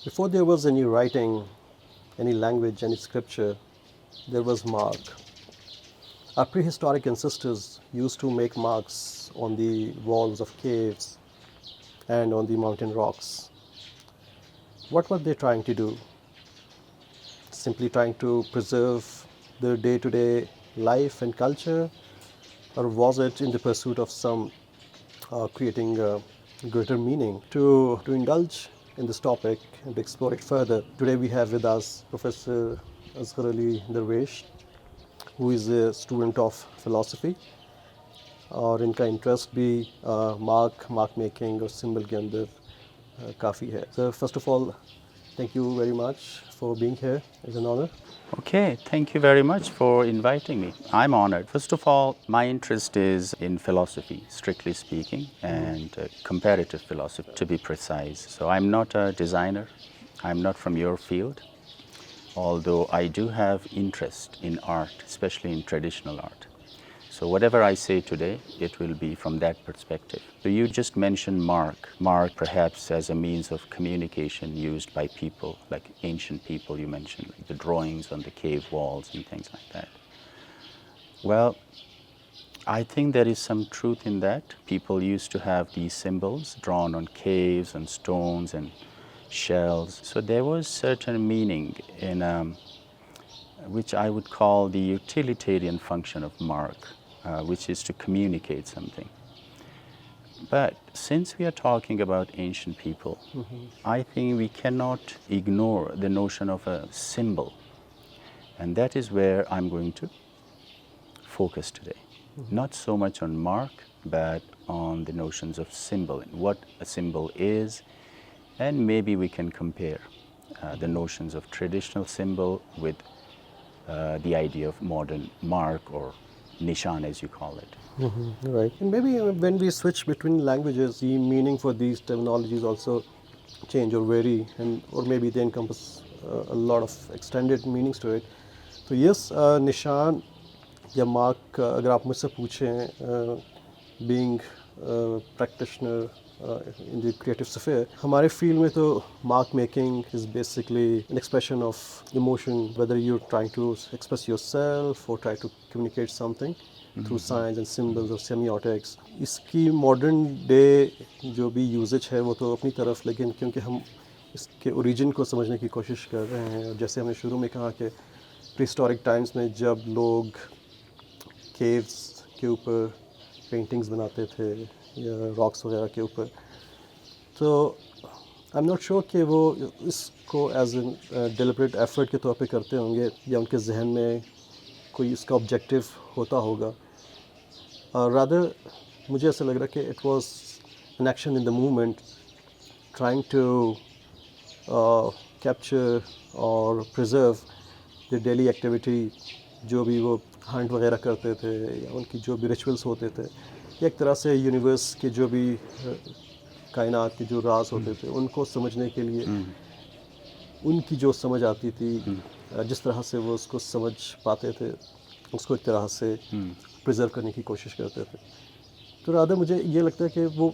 Before there was any writing, any language, any scripture, there was mark. Our prehistoric ancestors used to make marks on the walls of caves and on the mountain rocks. What were they trying to do? Simply trying to preserve their day-to-day life and culture, or was it in the pursuit of some creating a greater meaning? To indulge in this topic and to explore it further, today we have with us Professor Asghar Ali Darwish, who is a student of philosophy اور ان کا interest بھی mark making اور symbol کے اندر کافی ہے. Sir first of all thank you very much for being here. It's an honor. Okay, thank you very much for inviting me. I'm honored. First of all, my interest is in philosophy, strictly speaking, and comparative philosophy, to be precise. So I'm not a designer. I'm not from your field, although I do have interest in art, especially in traditional art. So whatever I say today, it will be from that perspective. So you just mentioned mark perhaps as a means of communication used by people, like ancient people you mentioned, like the drawings on the cave walls and things like that. Well, I think there is some truth in that. People used to have these symbols drawn on caves and stones and shells. So there was certain meaning in which I would call the utilitarian function of mark. Which is to communicate something. But since we are talking about ancient people, I think we cannot ignore the notion of a symbol. And that is where I'm going to focus today. Not so much on mark, but on the notions of symbol and what a symbol is. And maybe we can compare the notions of traditional symbol with the idea of modern mark or Nishan, as you call it. Right. And maybe when we switch between languages, the meaning for these terminologies also change or vary, or maybe they encompass a lot of extended meanings to it. So yes, Nishan یا mark, اگر آپ مجھ سے پوچھیں being a practitioner in the creative sphere, ہمارے field میں تو mark making is basically an expression of emotion, whether you're trying to express yourself or try to communicate something through signs and symbols or semiotics. اس کی modern day جو بھی usage ہے وہ تو اپنی طرف، لیکن کیونکہ ہم اس کے اوریجن کو سمجھنے کی کوشش کر رہے ہیں، اور جیسے ہم نے شروع میں کہا کہ پری-ہسٹورک ٹائمز میں جب لوگ کیوز کے اوپر پینٹنگز بناتے تھے یا راکس وغیرہ کے اوپر، تو آئی ایم ناٹ شیور کہ وہ اس کو ایز اے ڈیلیبریٹ ایفرٹ کے طور پہ کرتے ہوں گے یا ان کے ذہن میں کوئی اس کا آبجیکٹیو ہوتا ہوگا. رادر مجھے ایسا لگ رہا کہ it was an action in the movement trying to capture اور پریزرو دی ڈیلی ایکٹیویٹی، جو بھی وہ ہنٹ وغیرہ کرتے تھے یا ان کی جو بھی ریچولس ہوتے تھے، ایک طرح سے یونیورس کے جو بھی کائنات کے جو راز ہوتے تھے ان کو سمجھنے کے لیے ان کی جو سمجھ آتی تھی، جس طرح سے وہ اس کو سمجھ پاتے تھے، اس کو ایک طرح سے پریزرو کرنے کی کوشش کرتے تھے. تو رادر مجھے یہ لگتا ہے کہ وہ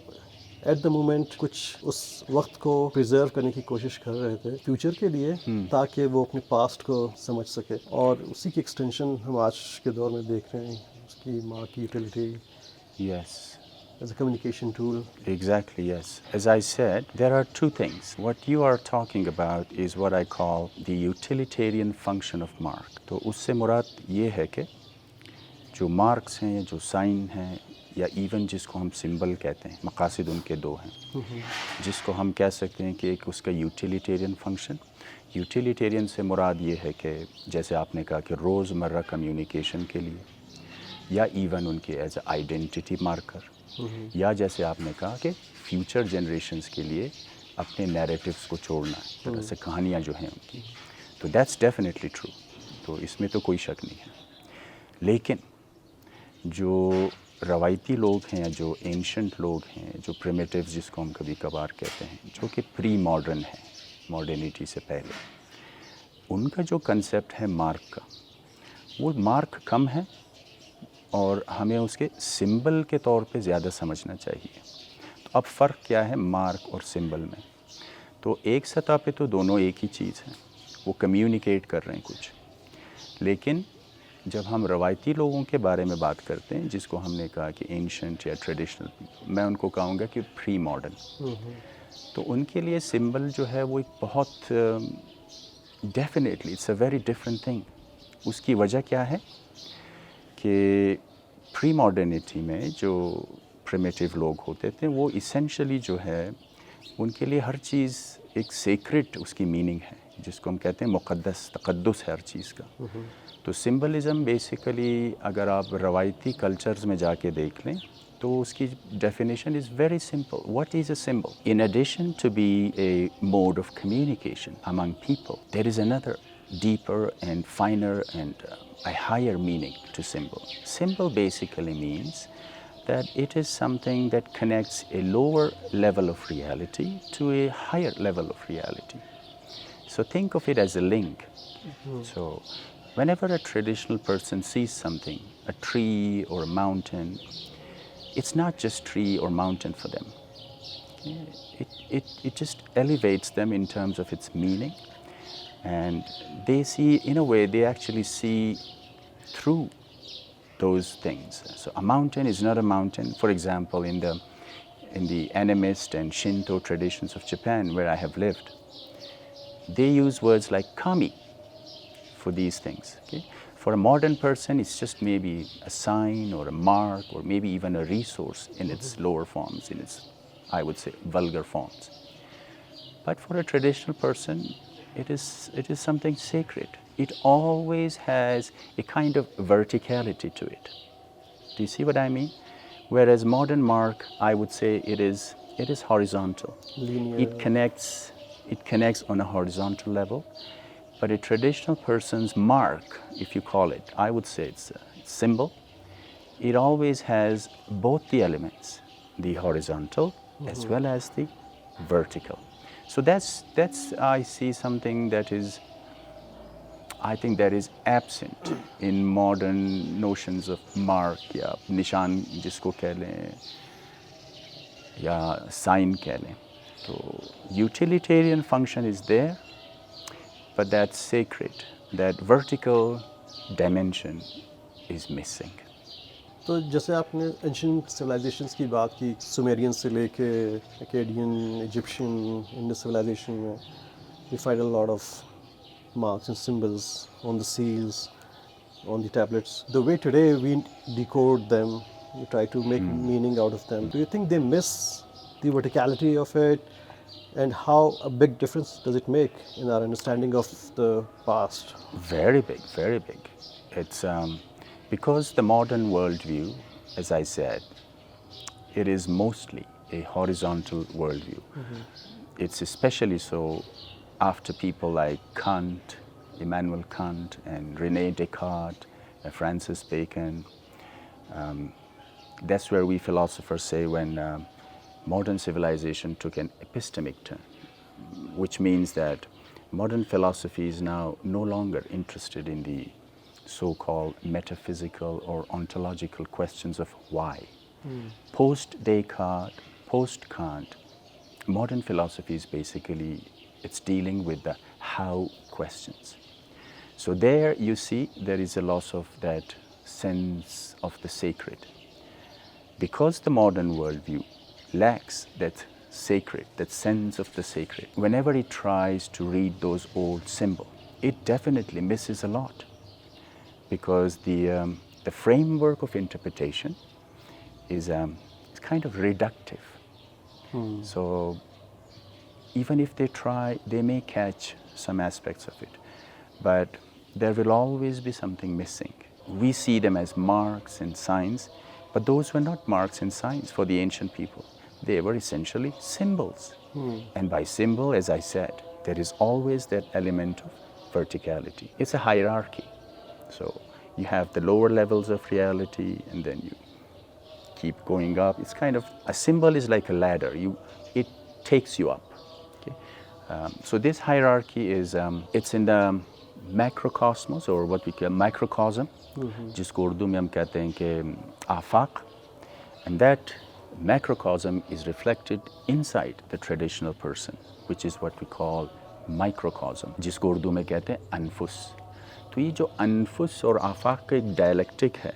ایٹ دا مومنٹ کچھ اس وقت کو پریزرو کرنے کی کوشش کر رہے تھے فیوچر کے لیے، تاکہ وہ اپنے پاسٹ کو سمجھ سکے، اور اسی کی ایکسٹینشن ہم آج کے دور میں دیکھ رہے ہیں، اس کی ماں کی utility. Yes. As a communication tool. Exactly, yes. As I said, there are two things. What you are talking about is what I call the utilitarian function of mark. تو اس سے مراد یہ ہے کہ جو مارکس ہیں، جو سائن ہیں، یا ایون جس کو ہم سمبل کہتے ہیں، مقاصد ان کے دو ہیں، جس کو ہم کہہ سکتے ہیں کہ ایک اس کا یوٹیلیٹیرین فنکشن. یوٹیلیٹیرین سے مراد یہ ہے کہ جیسے آپ نے کہا کہ روز مرہ کمیونیکیشن کے لیے، یا ایون ان کے ایز اے آئیڈینٹی مارکر، یا جیسے آپ نے کہا کہ فیوچر جنریشنز کے لیے اپنے نیریٹیوز کو چھوڑنا ہے، طرح سے کہانیاں جو ہیں ان کی. تو دیٹس ڈیفینیٹلی ٹرو، تو اس میں تو کوئی شک نہیں ہے. لیکن جو روایتی لوگ ہیں، جو اینشنٹ لوگ ہیں، جو پریمیٹیوز جس کو ہم کبھی کبھار کہتے ہیں، جو کہ پری ماڈرن ہے، ماڈرنیٹی سے پہلے، ان کا جو کنسیپٹ ہے مارک کا، وہ مارک کم ہے اور ہمیں اس کے سمبل کے طور پہ زیادہ سمجھنا چاہیے. تو اب فرق کیا ہے مارک اور سمبل میں؟ تو ایک سطح پہ تو دونوں ایک ہی چیز ہیں, وہ کمیونیکیٹ کر رہے ہیں کچھ. لیکن جب ہم روایتی لوگوں کے بارے میں بات کرتے ہیں, جس کو ہم نے کہا کہ اینشنٹ یا ٹریڈیشنل, میں ان کو کہوں گا کہ پری ماڈرن, تو ان کے لیے سمبل جو ہے وہ ایک بہت definitely it's a very different thing. اس کی وجہ کیا ہے کہ پری ماڈرنٹی میں جو پریمیٹیو لوگ ہوتے تھے وہ ایسینشلی جو ہے ان کے لیے ہر چیز ایک سیکرٹ اس کی میننگ ہے, جس کو ہم کہتے ہیں مقدس, تقدس ہے ہر چیز کا. تو سمبلزم بیسیکلی اگر آپ روایتی کلچرز میں جا کے دیکھ لیں تو اس کی definition is very simple. What is a symbol? In addition to be a mode of communication among people, there is another deeper and finer and a higher meaning to symbol. Symbol basically means that it is something that connects a lower level of reality to a higher level of reality. So think of it as a link. So whenever a traditional person sees something, a tree or a mountain, it's not just tree or mountain for them. It just elevates them in terms of its meaning. And they see, in a way, they actually see through those things. So a mountain is not a mountain. For example, in the animist and Shinto traditions of Japan, where I have lived, they use words like kami for these things. Okay? For a modern person, it's just maybe a sign or a mark or maybe even a resource in its lower forms, in its, I would say, vulgar forms. But for a traditional person, it is something sacred. It always has a kind of verticality to it. Do you see what I mean? Whereas modern mark, I would say it is horizontal. Linear. It connects on a horizontal level. But a traditional person's mark, if you call it, I would say it's a symbol. It always has both the elements, the horizontal as well as the vertical. So that's I see something that is, I think that is absent in modern notions of mark ya nishan jisko keh lein ya sign keh lein. So utilitarian function is there, but that sacred, that vertical dimension is missing. تو جیسے آپ نے ancient civilisations کی بات کی, سومیرین سے لے کے ایکیڈین, ایجپشین, انڈس سویلائزیشن میں we find a lot of marks and symbols on the seals, on the tablets. The way today we decode them, we try to make meaning out of them. Do you think they miss the verticality of it? And how a big difference does it make in our understanding of the past? Very big, very big. It's because the modern worldview, as I said, it is mostly a horizontal worldview. It's especially so after people like Kant, Immanuel Kant, and René Descartes, Francis Bacon. That's where we philosophers say when modern civilization took an epistemic turn, which means that modern philosophy is now no longer interested in the so-called metaphysical or ontological questions of why. Post-Descartes, post-Kant, modern philosophy is basically, it's dealing with the how questions. So there you see there is a loss of that sense of the sacred. Because the modern worldview lacks that sacred, that sense of the sacred, whenever it tries to read those old symbols, it definitely misses a lot. Because the framework of interpretation is kind of reductive. So even if they try, they may catch some aspects of it, but there will always be something missing. We see them as marks and signs, but those were not marks and signs for the ancient people. They were essentially symbols. And by symbol, as I said, there is always that element of verticality. It's a hierarchy. So you have the lower levels of reality, and then you keep going up. It's kind of, a symbol is like a ladder. It takes you up. Okay? So this hierarchy is, it's in the macrocosmos, or what we call microcosm, jisko urdu mein hum kehte hain ki afaq, and that Macrocosm is reflected inside the traditional person, which is what we call microcosm, जिसको उर्दू में कहते हैं अनफुस. तो ये जो अनफुस और आफाक का एक डायलेक्टिक है,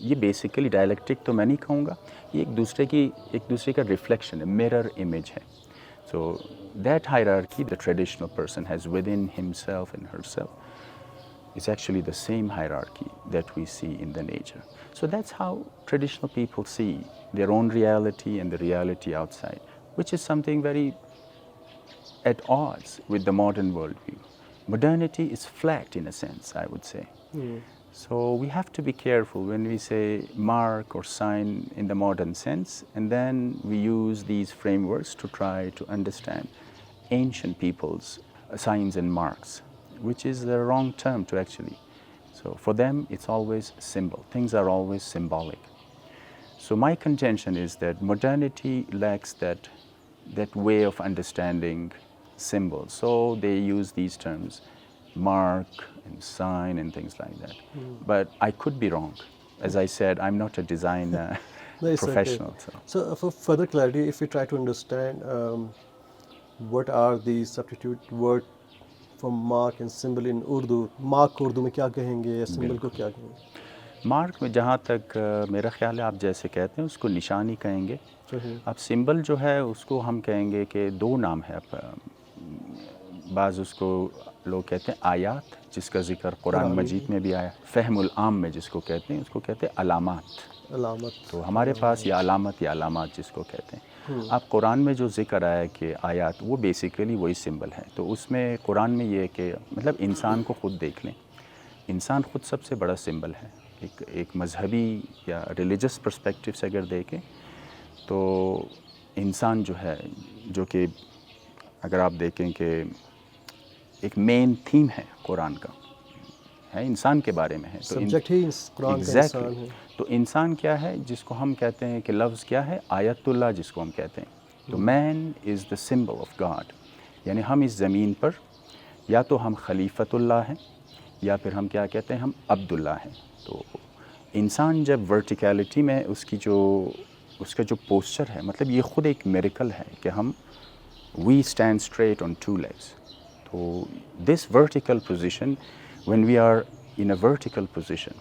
ये बेसिकली डायलेक्टिक तो मैं नहीं कहूँगा, ये एक दूसरे का रिफ्लेक्शन है, मिरर इमेज है. So that hierarchy the traditional person has within himself and herself is actually the same hierarchy that we see in the nature. So that's how traditional people see their own reality and the reality outside, which is something very at odds with the modern worldview. Modernity is flat in a sense, I would say. So we have to be careful when we say mark or sign in the modern sense, and then we use these frameworks to try to understand ancient people's signs and marks, which is the wrong term to actually. So for them, it's always symbol. Things are always symbolic. So my contention is that modernity lacks that way of understanding symbols. So they use these terms, mark and sign and things like that. But I could be wrong. As I said, I'm not a design No, it's professional. okay. So for further clarity, if we try to understand what are the substitute word for mark and symbol in Urdu, mark को उर्दू में क्या कहेंगे या symbol को क्या कहेंगे? Mark में जहाँ तक मेरा ख्याल है, आप जैसे कहते हैं उसको निशानी कहेंगे. अब सिंबल जो है उसको हम कहेंगे कि दो नाम है. बाज़ उसको लोग कहते हैं आयात, जिसका ज़िक्र कुरान मजीद में भी आया. फ़हमुल आम में जिसको कहते हैं, उसको कहते हैं अलामात. तो हमारे पास ये अलामत या अलामात जिसको कहते हैं. अब कुरान में जो ज़िक्र आया कि आयात, वो बेसिकली वही सिंबल है. तो उसमें कुरान में ये है कि मतलब इंसान को ख़ुद देख लें, इंसान ख़ुद सबसे बड़ा सिंबल है. एक मजहबी या रिलीजियस पर्सपेक्टिव से अगर देखें तो इंसान जो है, जो कि अगर आप देखें कि एक मेन थीम है कुरान का, है इंसान के बारे में है. तो सब्जेक्ट ही कुरान का इंसान है. तो इंसान क्या है, जिसको हम कहते हैं कि लफ्ज़ क्या है, आयतुल्लाह जिसको हम कहते हैं. तो man is the symbol of God. यानी हम इस ज़मीन पर या तो हम खलीफतुल्लाह हैं या फिर हम क्या कहते हैं, हम अब्दुल्ला हैं. तो इंसान जब वर्टिकलिटी में उसका जो पोस्चर है, मतलब ये ख़ुद एक मिरेकल है कि हम we stand straight on two legs. तो this vertical position, when we are in a vertical position,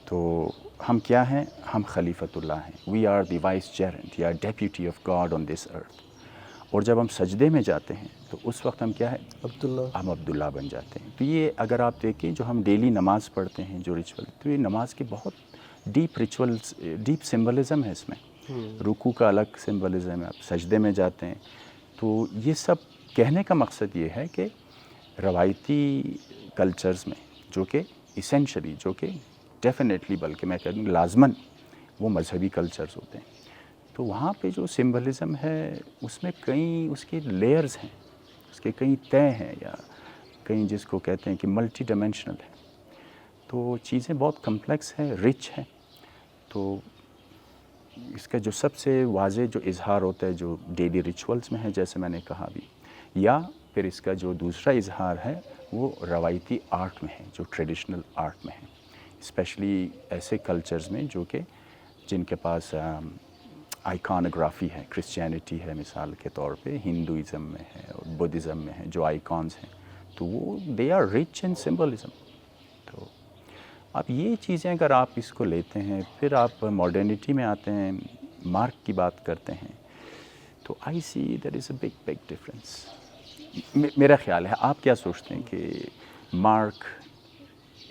तो हम क्या हैं, हम खलीफतुल्लाह हैं. We are the vicegerent या deputy of God on this earth. और जब हम सजदे में जाते हैं तो उस वक्त हम क्या है, अब्दुल्ला. हम अब्दुल्ला बन जाते हैं. तो ये अगर आप देखें, जो हम डेली नमाज़ पढ़ते हैं, जो रिचुअल, तो ये नमाज के बहुत डीप रिचुअल्स, डीप सिंबलिज़म है इसमें. रुकू का अलग सिंबलिज़म है, आप सजदे में जाते हैं. तो ये सब कहने का मकसद ये है कि रवायती कल्चर्स में, जो कि इसेंशली, जो कि डेफिनेटली, बल्कि मैं कह दूँ लाजमन, वो मजहबी कल्चर्स होते हैं. तो वहाँ पे जो सिंबलिज़म है उसमें कई उसके लेयर्स हैं, उसके कई तय हैं, या कई जिसको कहते हैं कि मल्टी डायमेंशनल है. तो चीज़ें बहुत कम्प्लेक्स हैं, रिच हैं. तो इसका जो सबसे वाज़ेह जो इज़हार होता है, जो डेली रिचुअल्स में है, जैसे मैंने कहा भी, या फिर इसका जो दूसरा इज़हार है वो रवायती आर्ट में है, जो ट्रेडिशनल आर्ट में है. स्पेशली ऐसे कल्चर्स में जो कि जिनके पास आइकॉनोग्राफी है, क्रिश्चियनिटी है मिसाल के तौर पे, हिंदुइज़म में है और बुद्धिज़्म में है, जो आइकॉन्स हैं, तो वो दे आर रिच इन सिंबलिज़म. तो अब ये चीज़ें अगर आप इसको लेते हैं, फिर आप मॉडर्निटी में आते हैं, मार्क की बात करते हैं, तो I see there is a big difference. मेरा ख्याल है, आप क्या सोचते हैं कि mark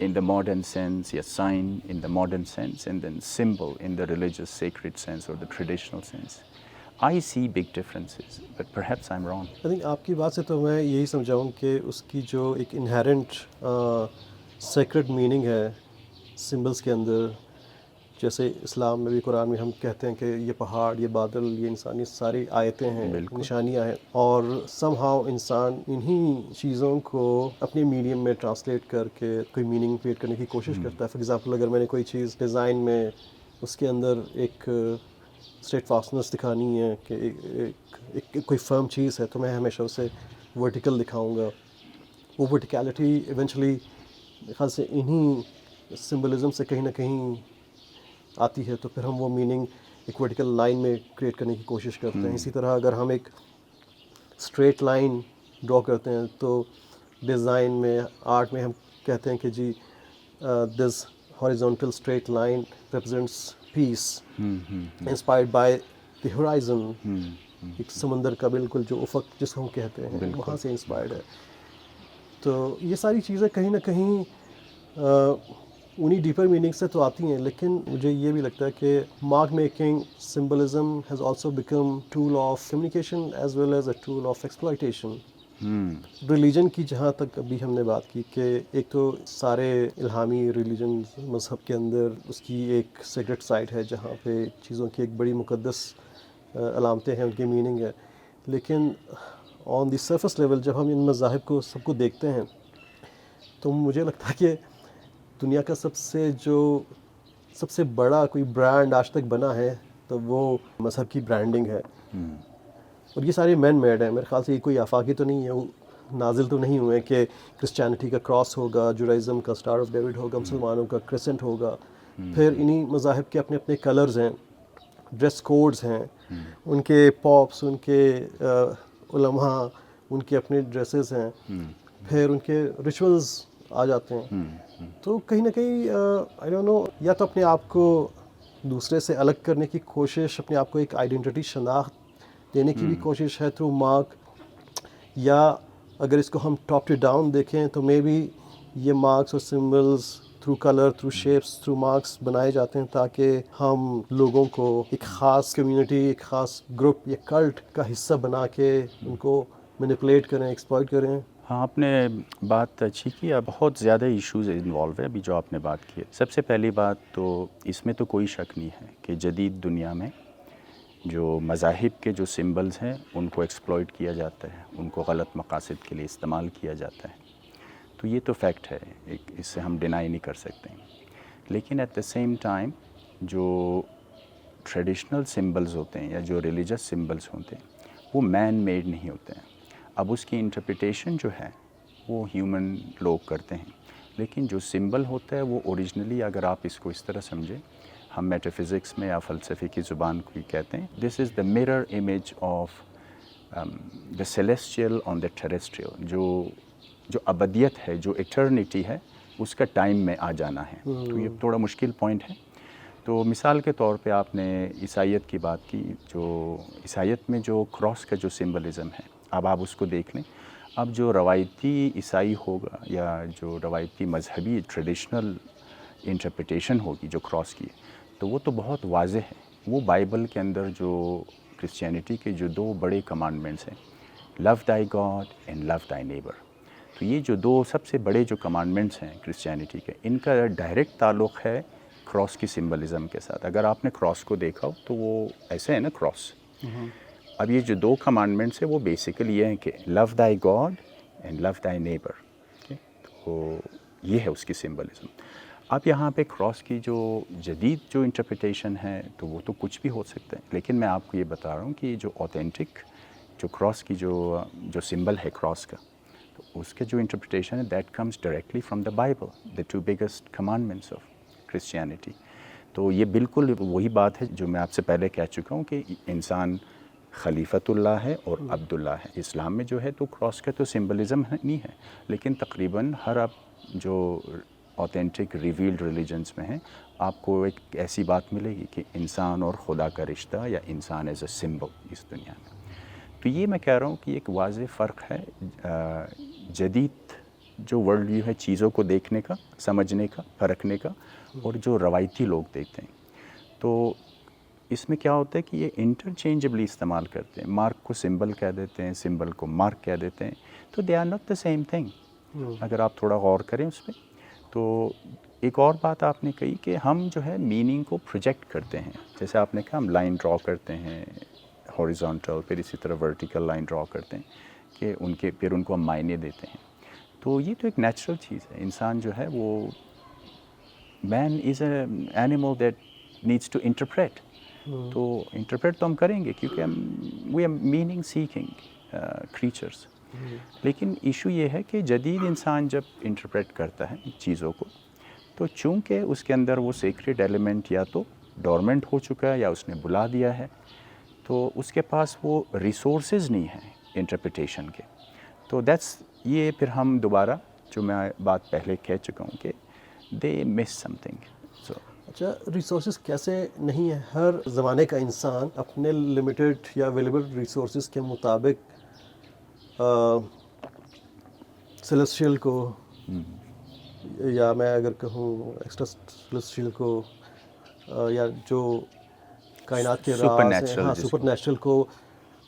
in the modern sense, yes, sign in the modern sense, and then symbol in the religious sacred sense or the traditional sense. I see big differences, but perhaps I'm wrong. I think आपकी बात से तो मैं यही समझाऊँ कि उसकी जो एक inherent sacred meaning है symbols के अंदर, जैसे इस्लाम में भी, कुरान में हम कहते हैं कि ये पहाड़, ये बादल, ये इंसान, ये सारी आयतें हैं, निशानियाँ हैं, और somehow इंसान इन्हीं चीज़ों को अपने मीडियम में ट्रांसलेट करके कोई मीनिंग क्रिएट करने की कोशिश करता है. फॉर एग्जांपल, अगर मैंने कोई चीज़ डिज़ाइन में उसके अंदर एक स्ट्रेट फास्टनेस दिखानी है कि एक कोई फर्म चीज़ है, तो मैं हमेशा उसे वर्टिकल दिखाऊंगा. वो वर्टिकलिटी इवेंचुअली ख्याल से इन्हीं सिंबलिज़म से कहीं ना कहीं आती है. तो फिर हम वो मीनिंग ایک ورٹیکل لائن میں کریٹ کرنے کی کوشش کرتے ہیں. اسی طرح اگر ہم ایک اسٹریٹ لائن ڈرا کرتے ہیں تو ڈیزائن میں آرٹ میں ہم کہتے ہیں کہ جی this horizontal straight line represents peace inspired by the horizon. ایک سمندر کا بالکل جو افق جس کو ہم کہتے ہیں وہاں سے انسپائرڈ ہے. تو یہ ساری چیزیں کہیں نہ کہیں انہیں ڈیپر میننگ سے تو آتی ہیں, لیکن مجھے یہ بھی لگتا ہے کہ mark making symbolism has also become tool of communication as well as a tool of exploitation. Religion کی جہاں تک ابھی ہم نے بات کی کہ ایک تو سارے الہامی ریلیجن مذہب کے اندر اس کی ایک سیکرٹ سائٹ ہے جہاں پہ چیزوں کی ایک بڑی مقدس علامتیں ہیں, ان کی میننگ ہے. لیکن آن دی سرفس لیول جب ہم ان مذاہب کو سب کو دیکھتے ہیں تو مجھے لگتا ہے کہ دنیا کا سب سے بڑا کوئی برانڈ آج تک بنا ہے تو وہ مذہب کی برانڈنگ ہے. اور یہ سارے مین میڈ ہیں, میرے خیال سے یہ کوئی آفاقی تو نہیں ہے, وہ نازل تو نہیں ہوئے کہ کرسچینٹی کا کراس ہوگا, جوڈائزم کا اسٹار آف ڈیوڈ ہوگا, مسلمانوں کا کریسنٹ ہوگا. پھر انہی مذاہب کے اپنے اپنے کلرز ہیں, ڈریس کوڈز ہیں, ان کے پاپس, ان کے علماء, ان کے اپنے ڈریسز ہیں, پھر ان کے ریچولز آ جاتے ہیں. تو کہیں نہ کہیں آئی ڈونٹ نو, یا تو اپنے آپ کو دوسرے سے الگ کرنے کی کوشش, اپنے آپ کو ایک آئیڈینٹی شناخت دینے کی بھی کوشش ہے تھرو مارک, یا اگر اس کو ہم ٹاپ ٹو ڈاؤن دیکھیں تو مے بی یہ مارکس اور symbols through colour, through shapes, through marks بنائے جاتے ہیں تاکہ ہم لوگوں کو ایک خاص کمیونٹی, ایک خاص گروپ یا کلٹ کا حصہ بنا کے ان کو مینیپولیٹ کریں, ایکسپلائٹ کریں. ہاں, آپ نے بات اچھی کی. بہت زیادہ ایشوز انوالو ہے ابھی جو آپ نے بات کی ہے. سب سے پہلی بات تو اس میں تو کوئی شک نہیں ہے کہ جدید دنیا میں جو مذاہب کے جو سمبلز ہیں ان کو ایکسپلائٹ کیا جاتا ہے, ان کو غلط مقاصد کے لیے استعمال کیا جاتا ہے. تو یہ تو فیکٹ ہے, اس سے ہم ڈینائی نہیں کر سکتے. لیکن ایٹ دا سیم ٹائم جو ٹریڈیشنل سمبلز ہوتے ہیں یا جو ریلیجس سمبلز ہوتے ہیں وہ مین میڈ نہیں ہوتے ہیں. اب اس کی انٹرپریٹیشن جو ہے وہ ہیومن لوگ کرتے ہیں, لیکن جو سمبل ہوتا ہے وہ اوریجنلی, اگر آپ اس کو اس طرح سمجھیں, ہم میٹا فزکس میں یا فلسفے کی زبان کو ہی کہتے ہیں, this is the mirror image of the celestial on the terrestrial. جو ابدیت ہے, جو ایٹرنیٹی ہے, اس کا ٹائم میں آ جانا ہے. تو یہ تھوڑا مشکل پوائنٹ ہے. تو مثال کے طور پہ آپ نے عیسائیت کی بات کی. جو عیسائیت میں جو کراس کا جو سمبلزم ہے, اب آپ اس کو دیکھ لیں. اب جو روایتی عیسائی ہوگا یا جو روایتی مذہبی ٹریڈیشنل انٹرپریٹیشن ہوگی جو کراس کی, تو وہ تو بہت واضح ہے. وہ بائبل کے اندر جو کرسچینٹی کے جو دو بڑے کمانڈمنٹس ہیں, لو دائی گاڈ اینڈ لو دائی نیبر. تو یہ جو دو سب سے بڑے جو کمانڈمنٹس ہیں کرسچینٹی کے, ان کا ڈائریکٹ تعلق ہے کراس کی سمبلزم کے ساتھ. اگر آپ نے کراس کو دیکھا ہو تو وہ ایسے ہے نا کراس. اب یہ جو دو کمانڈمنٹس ہیں وہ بیسیکلی یہ ہیں کہ لو دائی گاڈ اینڈ لو دائی نیبر. تو یہ ہے اس کی سمبلزم. اب یہاں پہ کراس کی جو جدید جو انٹرپریٹیشن ہے تو وہ تو کچھ بھی ہو سکتا ہے, لیکن میں آپ کو یہ بتا رہا ہوں کہ جو اوتھینٹک جو کراس کی جو سمبل ہے کراس کا, تو اس کا جو انٹرپریٹیشن ہے that comes directly from the Bible, the two biggest commandments of Christianity. تو یہ بالکل وہی بات ہے جو میں آپ سے پہلے کہہ چکا ہوں کہ انسان خلیفۃ اللہ ہے اور عبداللہ ہے. اسلام میں جو ہے تو کراس کا تو سمبلزم نہیں ہے, لیکن تقریباً ہر اب جو اوتھینٹک ریویلڈ ریلیجنس میں ہیں آپ کو ایک ایسی بات ملے گی کہ انسان اور خدا کا رشتہ, یا انسان ایز اے سمبل اس دنیا میں. تو یہ میں کہہ رہا ہوں کہ ایک واضح فرق ہے جدید جو ورلڈ ویو ہے چیزوں کو دیکھنے کا, سمجھنے کا, پرکھنے کا, اور جو روایتی لوگ دیکھتے ہیں. تو اس میں کیا ہوتا ہے کہ یہ انٹرچینجبلی استعمال کرتے ہیں. مارک کو سمبل کہہ دیتے ہیں, سمبل کو مارک کہہ دیتے ہیں. تو they are not the same thing اگر آپ تھوڑا غور کریں اس پہ. تو ایک اور بات آپ نے کہی کہ ہم جو ہے میننگ کو پروجیکٹ کرتے ہیں. جیسے آپ نے کہا ہم لائن ڈرا کرتے ہیں ہاریزونٹل, پھر اسی طرح ورٹیکل لائن ڈرا کرتے ہیں کہ پھر ان کو ہم معنی دیتے ہیں. تو یہ تو ایک نیچرل چیز ہے. انسان جو ہے وہ man is a animal that needs to interpret. تو انٹرپریٹ تو ہم کریں گے کیونکہ ہم we are meaning seeking creatures. لیکن ایشو یہ ہے کہ جدید انسان جب انٹرپریٹ کرتا ہے چیزوں کو, تو چونکہ اس کے اندر وہ سیکریٹ ایلیمنٹ یا تو डोरमेंट हो चुका है या उसने बुला दिया है, तो उसके पास वो रिसोर्सेज नहीं हैं इंटरप्रिटेशन के। तो दैट्स ये फिर हम दोबारा जो मैं बात पहले कह चुका हूँ कि दे मिस समथिंग। सो अच्छा, रिसोर्सेज कैसे नहीं है? हर ज़माने का इंसान अपने लिमिटेड या अवेलेबल रिसोर्सेज के मुताबिक सेलेस्टियल को या मैं अगर कहूँ एक्स्ट्रा सेलेस्टियल को या जो कायनात के राज हैं, Supernatural हाँ, जिसको। सुपर नेचुरल को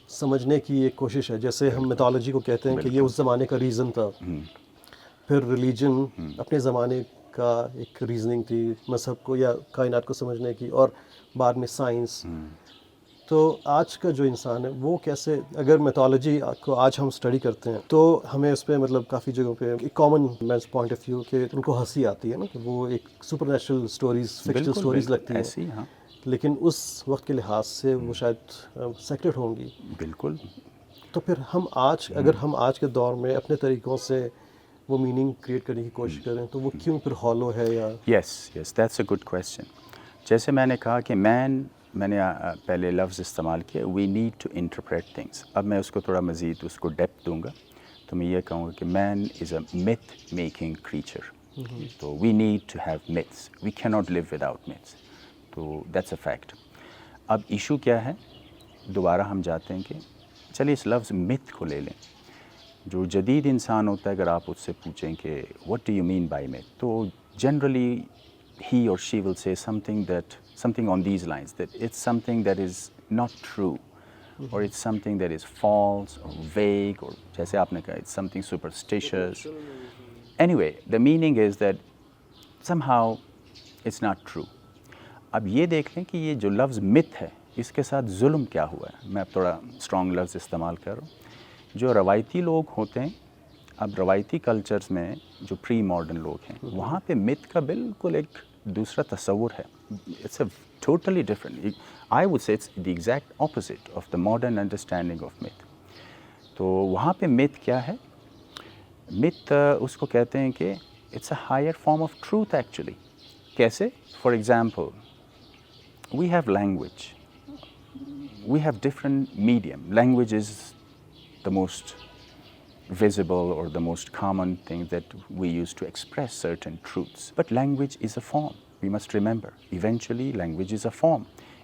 समझने की एक कोशिश है। जैसे हम मिथोलॉजी को कहते हैं कि ये उस ज़माने का रीज़न था। फिर रिलीजन अपने ज़माने का एक रीजनिंग थी मज़हब को या कायनात को समझने की, और बाद में साइंस। तो आज का जो इंसान है वो कैसे, अगर मैथोलॉजी को आज हम स्टडी करते हैं तो हमें उस पर मतलब काफ़ी जगहों पे एक common man's point of view कि उनको हंसी आती है ना, कि वो एक सुपर नेचुरल स्टोरीज, फिक्शनल बिल्कुल स्टोरीज बिल्कुल लगती हैं, ऐसे ही, हाँ लेकिन उस वक्त के लिहाज से वो शायद सेक्रेट होंगी। बिल्कुल। तो फिर हम आज, अगर हम आज के दौर में अपने तरीक़ों से वो मीनिंग क्रिएट करने की कोशिश करें तो वो क्यों फिर हॉलो है? या yes that's a good question. जैसे मैंने कहा कि मैंने पहले लफ्ज़ इस्तेमाल किया we need to interpret things. अब मैं उसको थोड़ा मज़ीद उसको डेप्थ दूंगा, तो मैं ये कहूँगा कि man is a myth making creature. तो we need to have myths, we can not live without myths, तो दैट्स अ फैक्ट। अब इशू क्या है, दोबारा हम जाते हैं कि चलिए इस लफ्ज़ मिथ को ले लें। जो जदीद इंसान होता है, अगर आप उससे पूछें कि what do you mean by myth, तो generally he or she will say something on these lines, that it's something that is not true, or it's something that is false or vague, or जैसे आपने कहा it's something superstitious. Anyway, the meaning is that somehow it's not true. अब ये देख लें कि ये जो लफ्ज़ मिथ है इसके साथ जुल्म क्या हुआ है। मैं अब थोड़ा स्ट्रॉन्ग लफ्ज़ इस्तेमाल कर रहा हूँ। जो रवायती लोग होते हैं, अब रवायती कल्चर्स में जो प्री मॉडर्न लोग हैं, वहाँ पे मिथ का बिल्कुल एक दूसरा तस्वुर है। It's a totally different, I would say it's the exact opposite of the modern understanding of myth. तो वहाँ पे मिथ क्या है? मिथ उसको कहते हैं कि it's a higher form of truth actually. कैसे? For example, we have language, we have different medium. Language is the most visible or the most common thing that we use to express certain truths. But language is a form. We must remember, eventually language is a form.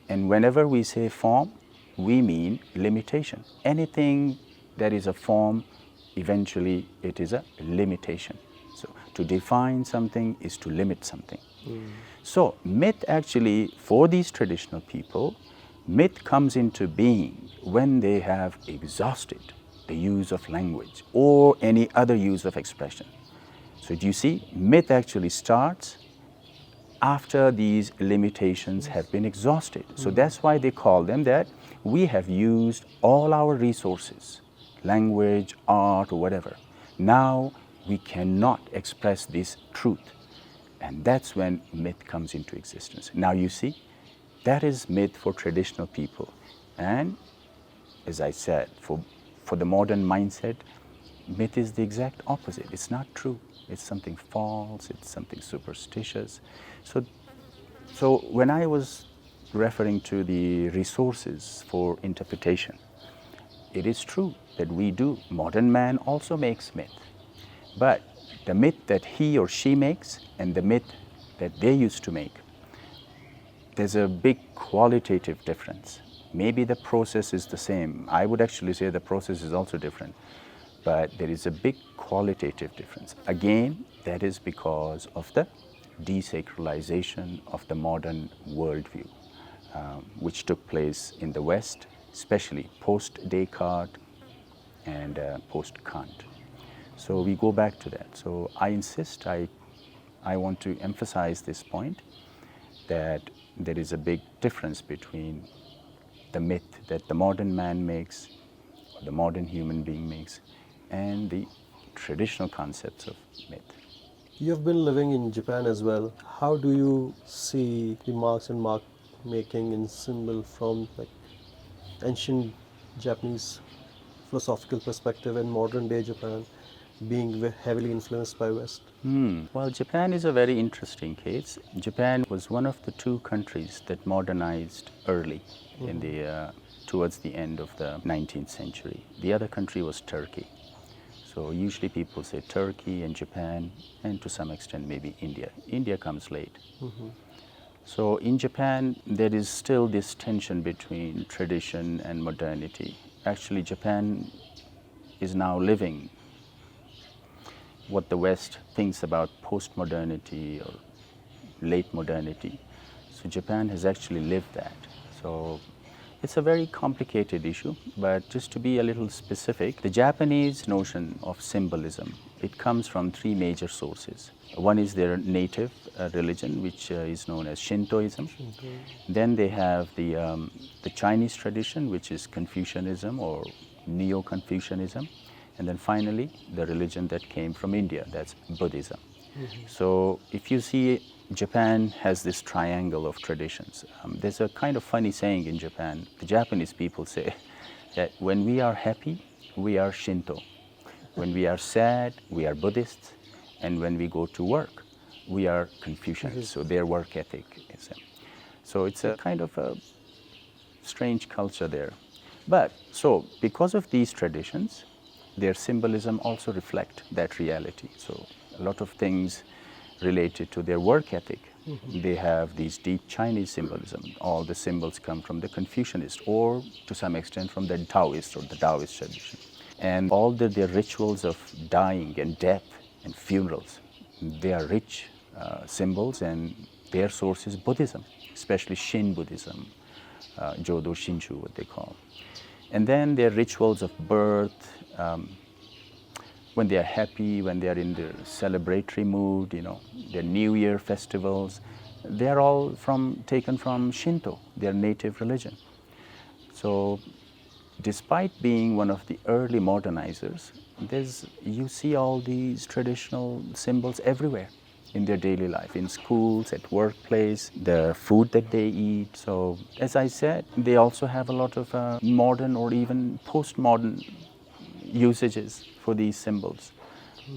And whenever we say form, we mean limitation. Anything that is a form, eventually it is a limitation. So to define something is to limit something. So myth actually, for these traditional people, myth comes into being when they have exhausted the use of language or any other use of expression. So do you see, myth actually starts after these limitations have been exhausted. So that's why they call them that we have used all our resources, language, art, or whatever. Now we cannot express this truth. And that's when myth comes into existence. Now you see, that is myth for traditional people. And as I said, for the modern mindset, myth is the exact opposite. It's not true. It's something false. It's something superstitious. So when I was referring to the resources for interpretation, it is true that we do. Modern man also makes myth. But the myth that he or she makes and the myth that they used to make, there's a big qualitative difference. Maybe the process is the same. I would actually say the process is also different. But there is a big qualitative difference. Again, that is because of the desacralization of the modern worldview, which took place in the West, especially post-Descartes and post-Kant. So we go back to that. So I insist, I want to emphasize this point, that there is a big difference between the myth that the modern man makes, or the modern human being makes, and the traditional concepts of myth. you have been living in Japan as well. How do you see the marks and mark making in symbol from like ancient Japanese philosophical perspective and modern day Japan? being heavily influenced by West? Well, Japan is a very interesting case. Japan was one of the two countries that modernized early in the towards the end of the 19th century. The other country was Turkey. So usually people say Turkey and Japan, and to some extent maybe India. India comes late. So in Japan, there is still this tension between tradition and modernity. Actually, Japan is now living what the West thinks about post-modernity or late modernity. So Japan has actually lived that. So it's a very complicated issue, but just to be a little specific, the Japanese notion of symbolism, it comes from three major sources. One is their native religion, which is known as Shintoism. Then they have the Chinese tradition, which is Confucianism or Neo-Confucianism. And then finally, the religion that came from India, that's Buddhism. So if you see, Japan has this triangle of traditions. There's a kind of funny saying in Japan. The Japanese people say that when we are happy, we are Shinto. When we are sad, we are Buddhists. And when we go to work, we are Confucian. So their work ethic is. So it's a kind of a strange culture there. But so because of these traditions, their symbolism also reflect that reality. So a lot of things related to their work ethic, they have these deep Chinese symbolism. All the symbols come from the Confucianist or to some extent from the Taoist or the Taoist tradition. And all their rituals of dying and death and funerals, they are rich symbols, and their source is Buddhism, especially Shin Buddhism, Jodo Shinchu, what they call. And then their rituals of birth, when they are happy, when they are in the celebratory mood, their New Year festivals, they are all taken from Shinto, their native religion. So despite being one of the early modernizers, you see all these traditional symbols everywhere in their daily life, in schools, at workplace, the food that they eat. So as I said, they also have a lot of modern or even postmodern usages for these symbols,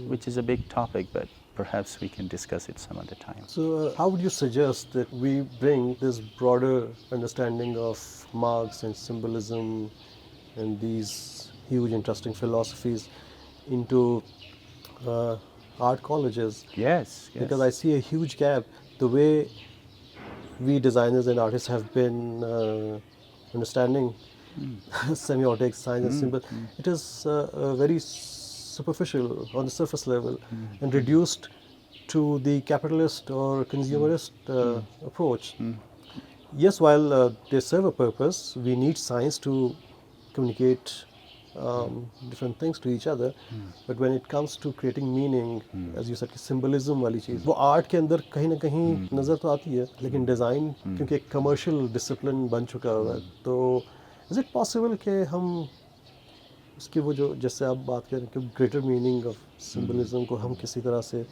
which is a big topic, but perhaps we can discuss it some other time. So how would you suggest that we bring this broader understanding of Marx and symbolism and these huge interesting philosophies into art colleges? Yes. Because I see a huge gap. The way we designers and artists have been understanding semiotics, science and symbol, it is very superficial on the surface level and reduced to the capitalist or consumerist approach. Yes, while they serve a purpose, we need science to communicate different things to each other, but when it comes to creating meaning, as you said, symbolism वाली चीज़ वो art के अंदर कहीं ना कहीं नज़र तो आती है, लेकिन डिज़ाइन क्योंकि एक कमर्शियल डिसिप्लिन बन चुका हुआ है, तो इज़ इट पॉसिबल कि हम उसकी वो जो जैसे आप बात करें कि ग्रेटर मीनिंग ऑफ सिंबलिज्म को हम किसी तरह से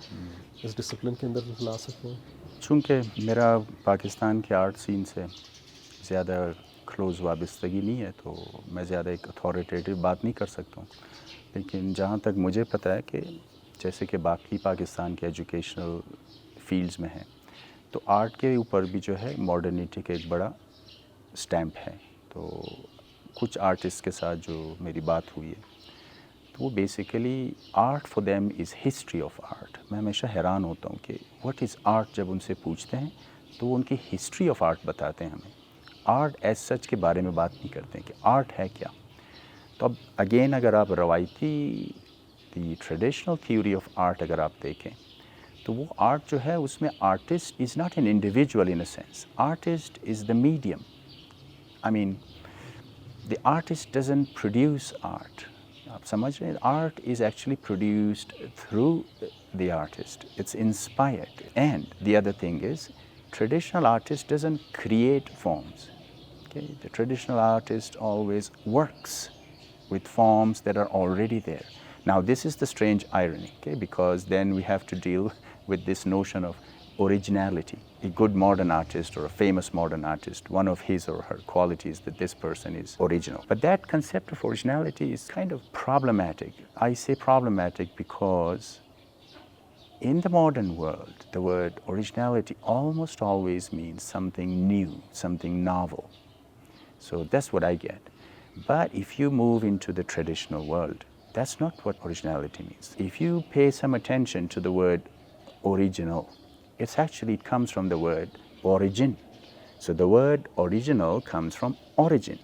इस डिसिप्लिन के अंदर ला सकते हैं? चूँकि मेरा पाकिस्तान के आर्ट सीन से ज़्यादा क्लोज़ वाबस्तगी नहीं है, तो मैं ज़्यादा एक अथॉरिटेटिव बात नहीं कर सकता हूँ, लेकिन जहाँ तक मुझे पता है कि जैसे कि बाकी पाकिस्तान के एजुकेशनल फील्ड्स में है, तो आर्ट के ऊपर भी जो है मॉडर्निटी का एक बड़ा स्टैम्प है. तो कुछ आर्टिस्ट के साथ जो मेरी बात हुई है, तो वो basically art for them is history of art. मैं हमेशा हैरान होता हूँ कि व्हाट इज़ आर्ट. जब उनसे पूछते हैं तो वो उनकी हिस्ट्री ऑफ आर्ट बताते हैं हमें. आर्ट एज सच के बारे में बात नहीं करते हैं कि आर्ट है क्या. तो अब अगेन अगर आप रवायती the traditional theory of art अगर आप देखें, तो वो आर्ट जो है उसमें artist is not an individual in a sense. Artist is the medium. I mean the artist doesn't produce art. आप समझ रहे हैं? Art is actually produced through the artist. It's inspired. And the other thing is, traditional artist doesn't create forms. Okay? The traditional artist always works with forms that are already there. Now this is the strange irony, okay? Because then we have to deal with this notion of originality. A good modern artist or a famous modern artist, one of his or her qualities that this person is original. But that concept of originality is kind of problematic. I say problematic because in the modern world, the word originality almost always means something new, something novel. So that's what I get. But if you move into the traditional world, that's not what originality means. If you pay some attention to the word original, it comes from the word origin. So the word original comes from origin.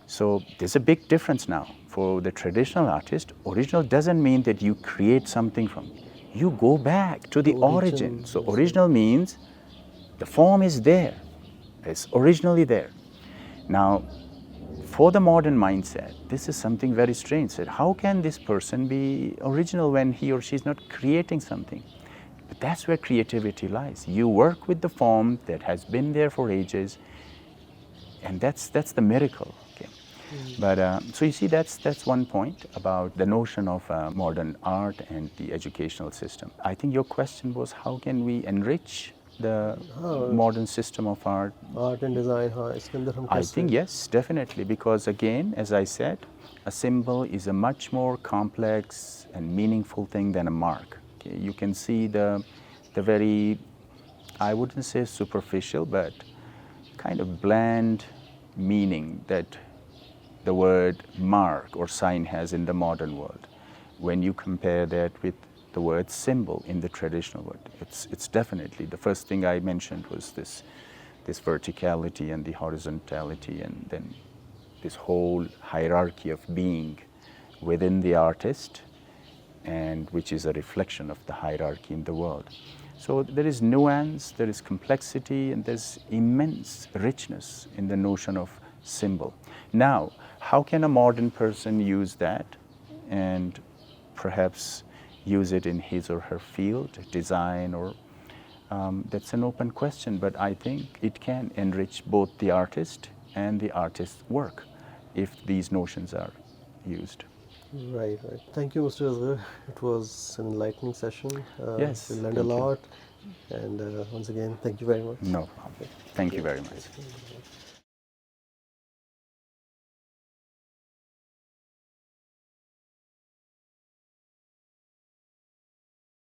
So there's a big difference now. For the traditional artist, original doesn't mean that you create something from. You go back to the origin. So original means the form is there. It's originally there. Now, for the modern mindset, this is something very strange. That how can this person be original when he or she is not creating something? But that's where creativity lies. You work with the form that has been there for ages, and that's the miracle. Okay? But so you see, that's one point about the notion of modern art and the educational system. I think your question was, how can we enrich the modern system of art? Art and design, इसके अंदर हम I कैसे? think yes, definitely, because again, as I said, a symbol is a much more complex and meaningful thing than a mark. Okay? You can see the very, I wouldn't say superficial, but kind of bland meaning that the word mark or sign has in the modern world. When you compare that with the word symbol in the traditional world, it's definitely, the first thing I mentioned was this verticality and the horizontality, and then this whole hierarchy of being within the artist, and which is a reflection of the hierarchy in the world. So there is nuance, there is complexity, and there's immense richness in the notion of symbol. Now, how can a modern person use that and perhaps use it in his or her field, design, or that's an open question, but I think it can enrich both the artist and the artist's work if these notions are used. Right. Thank you, Mr. Asghar. It was an enlightening session. Yes, We learned a thank you. lot. And once again, thank you very much. No problem. Thank you very much.